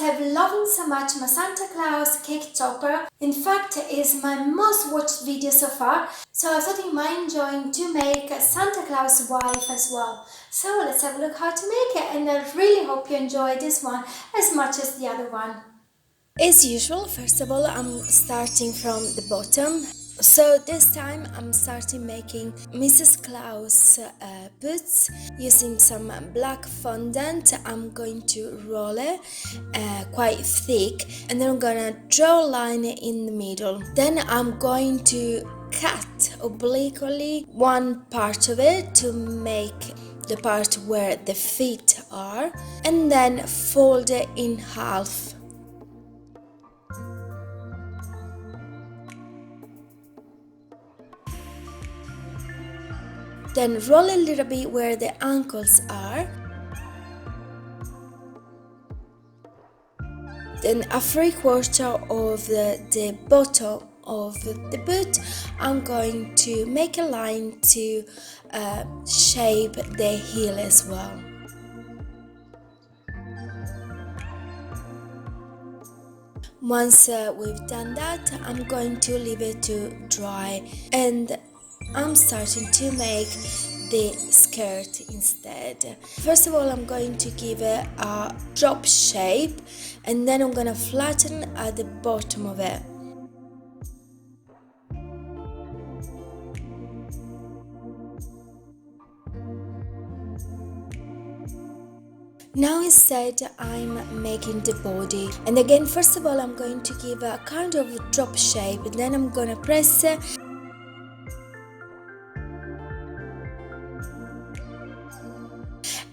have loving so much my Santa Claus Cake Topper. In fact, it is my most watched video so far, so I thought you might enjoy to make a Santa Claus wife as well. So let's have a look how to make it, and I really hope you enjoy this one as much as the other one. As usual, first of all, I'm starting from the bottom. So this time I'm starting making Mrs. Claus boots using some black fondant. I'm going to roll it quite thick, and then I'm gonna draw a line in the middle. Then I'm going to cut obliquely one part of it to make the part where the feet are, and then fold it in half. Then roll a little bit where the ankles are. Then a 3/4 of the bottom of the boot, I'm going to make a line to shape the heel as well. Once we've done that, I'm going to leave it to dry, and I'm starting to make the skirt instead. First of all, I'm going to give it a drop shape, and then I'm gonna flatten at the bottom of it. Now instead I'm making the body, and again first of all I'm going to give a kind of drop shape, and then I'm gonna press it.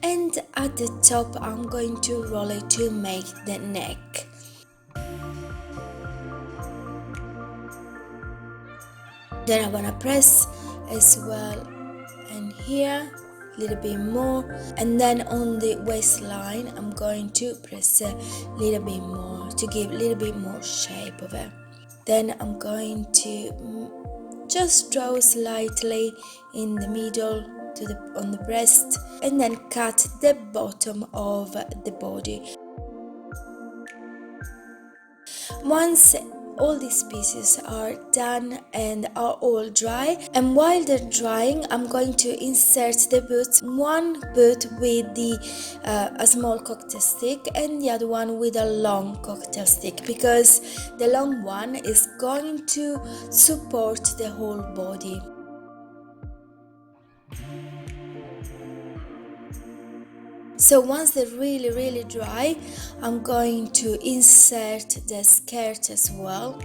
And at the top I'm going to roll it to make the neck. Then I'm gonna press as well, and here a little bit more, and then on the waistline I'm going to press a little bit more to give a little bit more shape of it. Then I'm going to just draw slightly in the middle on the breast, and then cut the bottom of the body. Once all these pieces are done and are all dry, and while they're drying I'm going to insert the boots, one boot with a small cocktail stick and the other one with a long cocktail stick, because the long one is going to support the whole body. So once they're really dry, I'm going to insert the skirt as well.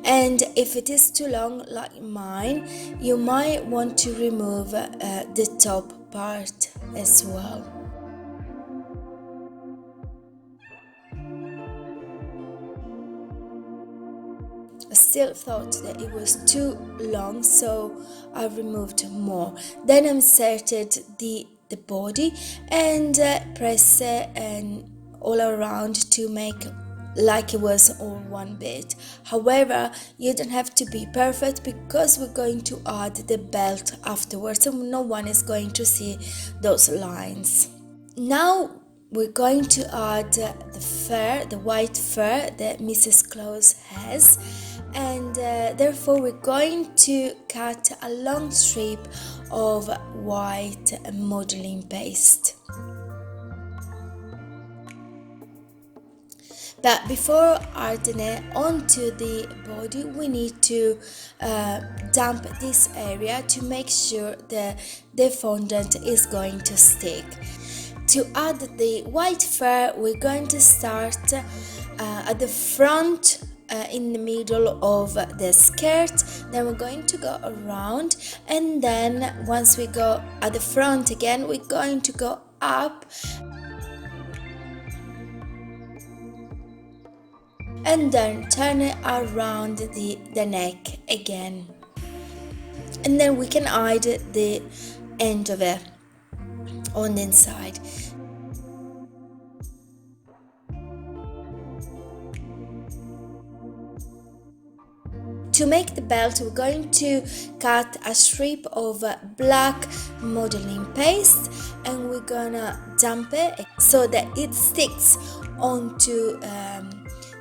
And if it is too long like mine, you might want to remove the top part as well. I still thought that it was too long, so I removed more. Then I inserted the body and press it and all around to make like it was all one bit. However, you don't have to be perfect, because we're going to add the belt afterwards, so no one is going to see those lines. Now we're going to add the fur, the white fur that Mrs. Claus has, and therefore we're going to cut a long strip of white modeling paste. But before adding it onto the body, we need to damp this area to make sure that the fondant is going to stick. To add the white fur, we're going to start at the front, in the middle of the skirt. Then we're going to go around, and then once we go at the front again, we're going to go up and then turn it around the neck again, and then we can add the end of it on the inside. To make the belt, we're going to cut a strip of black modeling paste, and we're gonna damp it so that it sticks onto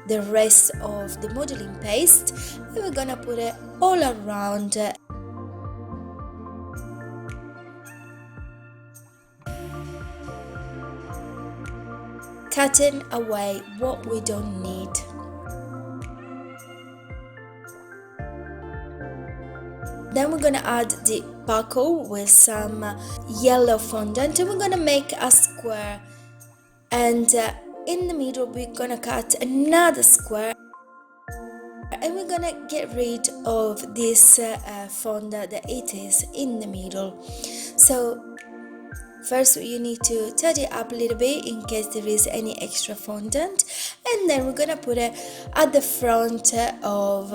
the rest of the modeling paste, and we're gonna put it all around. Cutting away what we don't need. Then we're gonna add the buckle with some yellow fondant, and we're gonna make a square, and in the middle we're gonna cut another square, and we're gonna get rid of this fondant that it is in the middle. So first you need to tidy up a little bit in case there is any extra fondant, and then we're gonna put it at the front of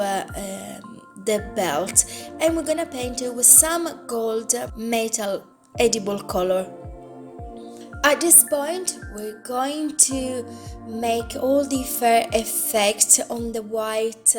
the belt, and we're gonna paint it with some gold metal edible color. At this point we're going to make all the fair effect on the white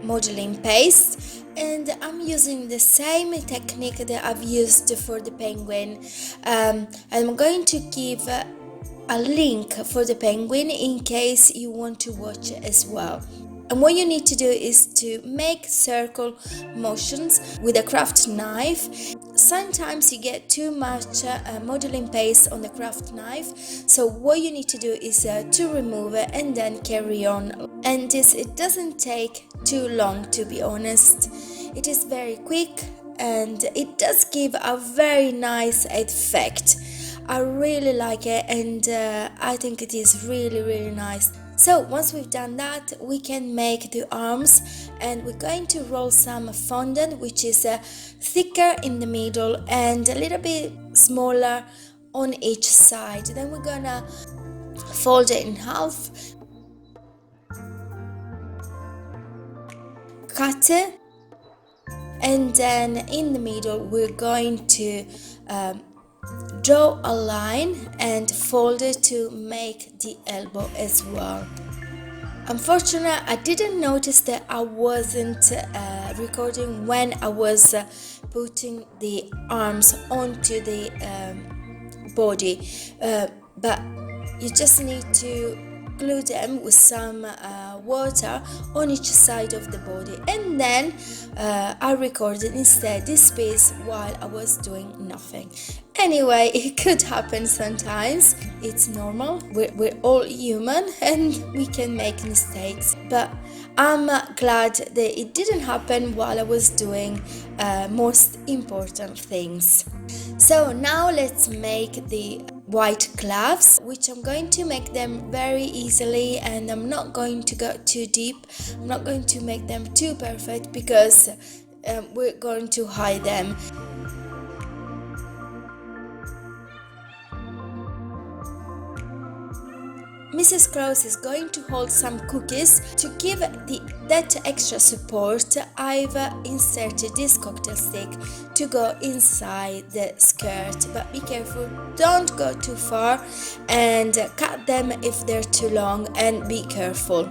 modeling paste, and I'm using the same technique that I've used for the penguin, and I'm going to give a link for the penguin in case you want to watch it as well. And what you need to do is to make circle motions with a craft knife. Sometimes you get too much modeling paste on the craft knife, so what you need to do is to remove it and then carry on. And it doesn't take too long, to be honest. It is very quick and it does give a very nice effect. I really like it, and I think it is really nice. So once we've done that, we can make the arms, and we're going to roll some fondant, which is thicker in the middle and a little bit smaller on each side. Then we're gonna fold it in half, cut it, and then in the middle we're going to draw a line and fold it to make the elbow as well. Unfortunately, I didn't notice that I wasn't recording when I was putting the arms onto the body, but you just need to glue them with some water on each side of the body, and then I recorded instead this piece while I was doing nothing. Anyway, it could happen sometimes. It's normal. We're all human and we can make mistakes, but I'm glad that it didn't happen while I was doing most important things. So now let's make the white gloves, which I'm going to make them very easily, and I'm not going to go too deep. I'm not going to make them too perfect because we're going to hide them. Mrs. Claus is going to hold some cookies. To give that extra support, I've inserted this cocktail stick to go inside the skirt, but be careful, don't go too far, and cut them if they're too long, and be careful.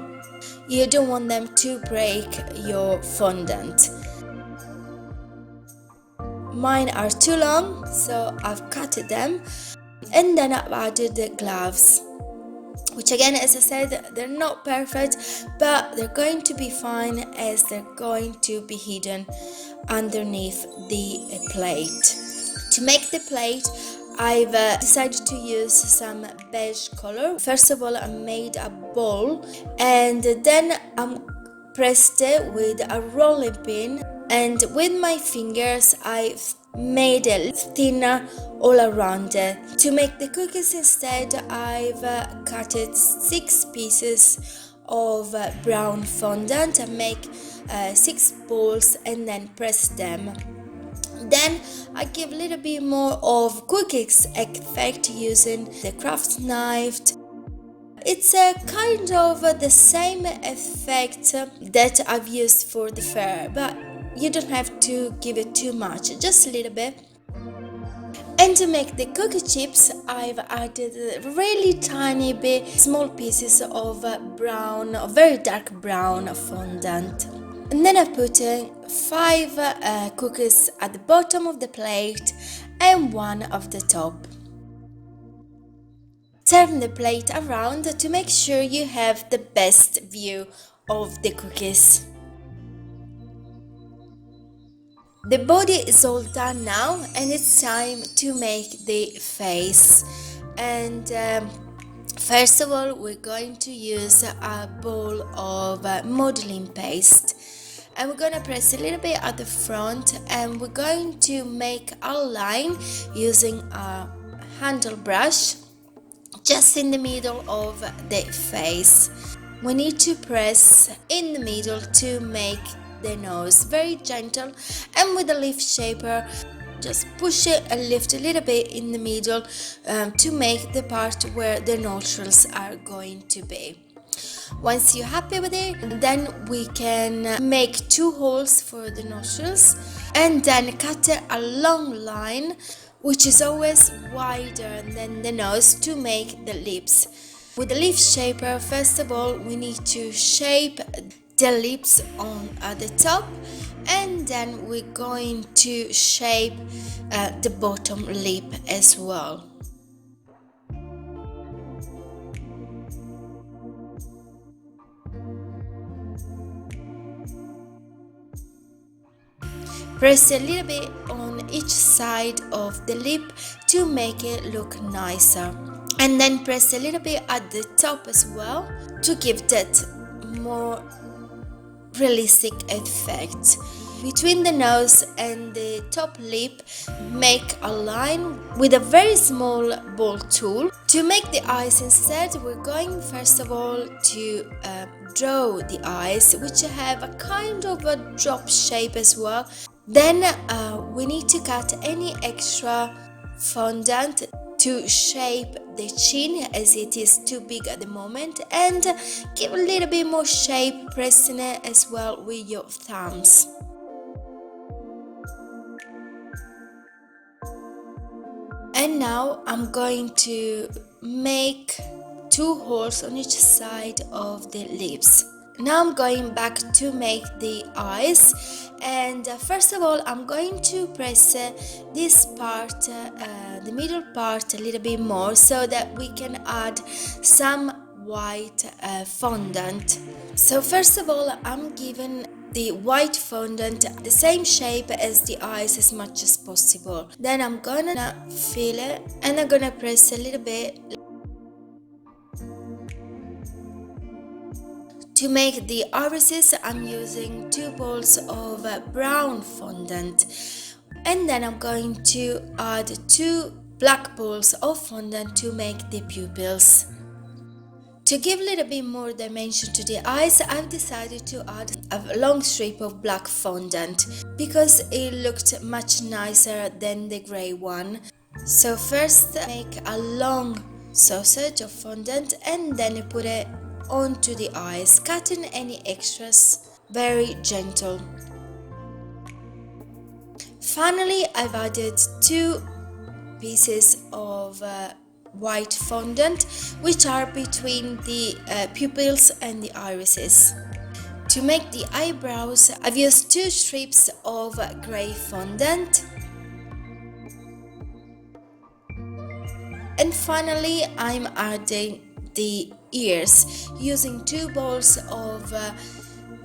You don't want them to break your fondant. Mine are too long, so I've cut them, and then I've added the gloves, which again, as I said, they're not perfect, but they're going to be fine as they're going to be hidden underneath the plate. To make the plate, I've decided to use some beige color. First of all, I made a ball, and then I pressed it with a rolling pin, and with my fingers I've made it thinner all around it. To make the cookies instead, I've cut 6 pieces of brown fondant and make 6 balls and then press them. Then I give a little bit more of cookies effect using the craft knife. It's a kind of the same effect that I've used for the fair, but you don't have to give it too much, just a little bit. And to make the cookie chips, I've added really tiny bit, small pieces of brown, very dark brown fondant. And then I'm putting 5 cookies at the bottom of the plate and 1 of the top. Turn the plate around to make sure you have the best view of the cookies. The body is all done now, and it's time to make the face. And first of all, we're going to use a bowl of modeling paste, and we're going to press a little bit at the front, and we're going to make a line using a handle brush just in the middle of the face. We need to press in the middle to make the nose very gentle, and with the leaf shaper just push it and lift a little bit in the middle to make the part where the nostrils are going to be. Once you're happy with it, then we can make 2 holes for the nostrils, and then cut a long line which is always wider than the nose to make the lips. With the leaf shaper, first of all, we need to shape the lips on at the top, and then we're going to shape the bottom lip as well. Press a little bit on each side of the lip to make it look nicer, and then press a little bit at the top as well to give that more realistic effect. Between the nose and the top lip, make a line with a very small ball tool. To make the eyes instead, we're going first of all to draw the eyes, which have a kind of a drop shape as well. Then we need to cut any extra fondant to shape the chin, as it is too big at the moment, and give a little bit more shape, pressing it as well with your thumbs. And now I'm going to make 2 holes on each side of the lips. Now I'm going back to make the eyes, and first of all I'm going to press this part, the middle part, a little bit more so that we can add some white fondant. So first of all I'm giving the white fondant the same shape as the eyes as much as possible. Then I'm gonna fill it, and I'm gonna press a little bit. To make the irises, I'm using 2 balls of brown fondant, and then I'm going to add 2 black balls of fondant to make the pupils. To give a little bit more dimension to the eyes, I've decided to add a long strip of black fondant because it looked much nicer than the grey one. So first make a long sausage of fondant, and then put it onto the eyes, cutting any extras very gentle. Finally, I've added 2 pieces of white fondant, which are between the pupils and the irises. To make the eyebrows, I've used 2 strips of grey fondant. And finally, I'm adding the ears using 2 balls of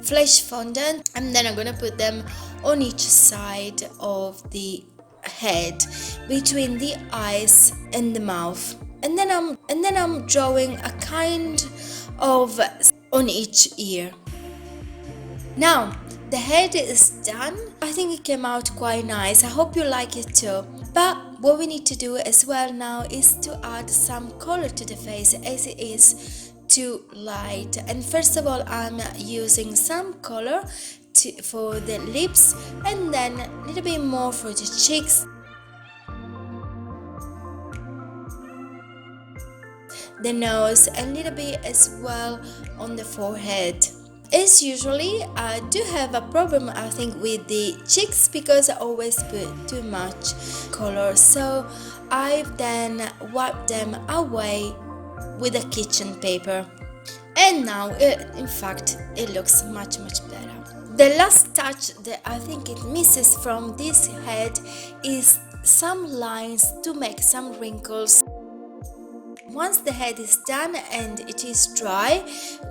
flesh fondant, and then I'm gonna put them on each side of the head between the eyes and the mouth, and then I'm drawing a kind of on each ear. Now the head is done. I think it came out quite nice. I hope you like it too. But what we need to do as well now is to add some color to the face, as it is too light. And first of all, I'm using some color for the lips, and then a little bit more for the cheeks, the nose, and a little bit as well on the forehead. As usually, I do have a problem, I think, with the cheeks because I always put too much color, so I've then wiped them away with a kitchen paper, and now in fact it looks much better. The last touch that I think it misses from this head is some lines to make some wrinkles. Once the head is done and it is dry,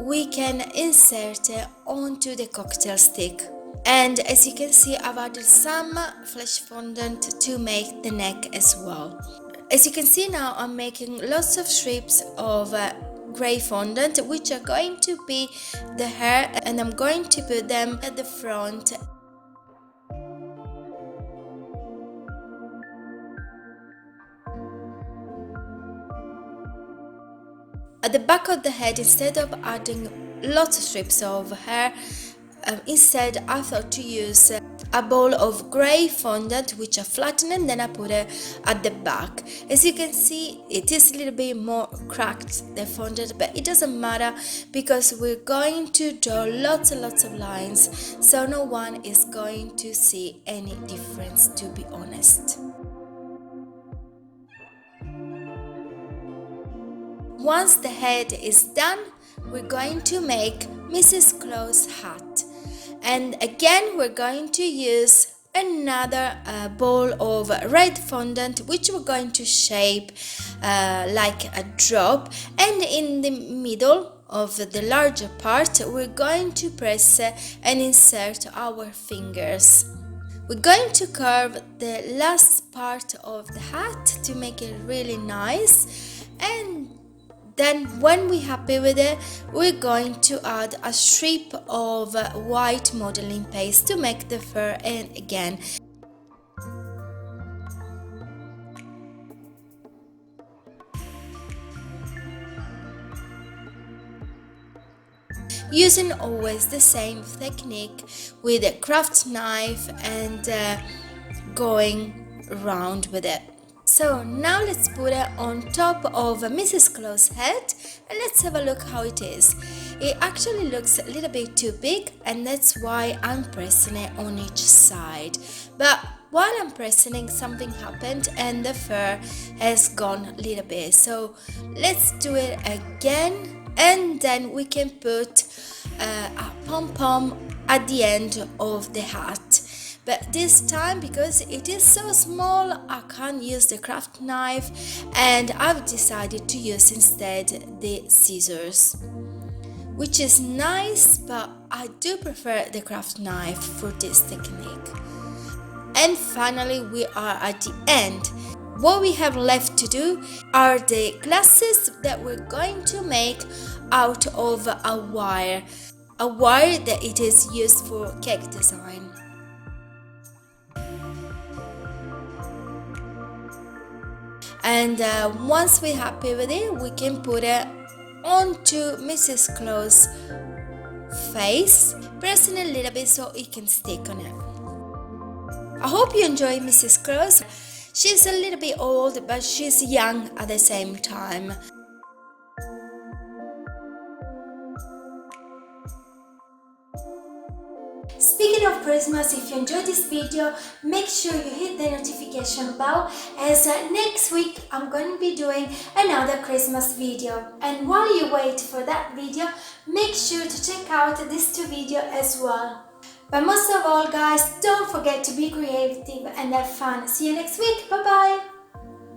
we can insert it onto the cocktail stick. And as you can see, I've added some flesh fondant to make the neck as well. As you can see now, I'm making lots of strips of grey fondant, which are going to be the hair, and I'm going to put them at the front. At the back of the head, instead of adding lots of strips of hair, instead I thought to use a bowl of grey fondant which I flattened and then I put it at the back. As you can see, it is a little bit more cracked, the fondant, but it doesn't matter because we're going to draw lots and lots of lines, so no one is going to see any difference, to be honest. Once the head is done, we're going to make Mrs. Claus' hat. And again, we're going to use another bowl of red fondant, which we're going to shape like a drop. And in the middle of the larger part, we're going to press and insert our fingers. We're going to curve the last part of the hat to make it really nice, and then when we're happy with it, we're going to add a strip of white modeling paste to make the fur end again. Using always the same technique with a craft knife and going around with it. So now let's put it on top of Mrs. Claus' head and let's have a look how it is. It actually looks a little bit too big, and that's why I'm pressing it on each side. But while I'm pressing, something happened and the fur has gone a little bit. So let's do it again, and then we can put a pom-pom at the end of the hat. But this time, because it is so small, I can't use the craft knife, and I've decided to use instead the scissors, which is nice, but I do prefer the craft knife for this technique. And finally, we are at the end. What we have left to do are the glasses that we're going to make out of a wire that it is used for cake design. And once we're happy with it, we can put it onto Mrs. Claus' face, pressing a little bit so it can stick on it. I hope you enjoy Mrs. Claus. She's a little bit old, but she's young at the same time. Speaking of Christmas, if you enjoyed this video, make sure you hit the notification bell, as next week I'm going to be doing another Christmas video. And while you wait for that video, make sure to check out these two videos as well. But most of all, guys, don't forget to be creative and have fun. See you next week. Bye bye.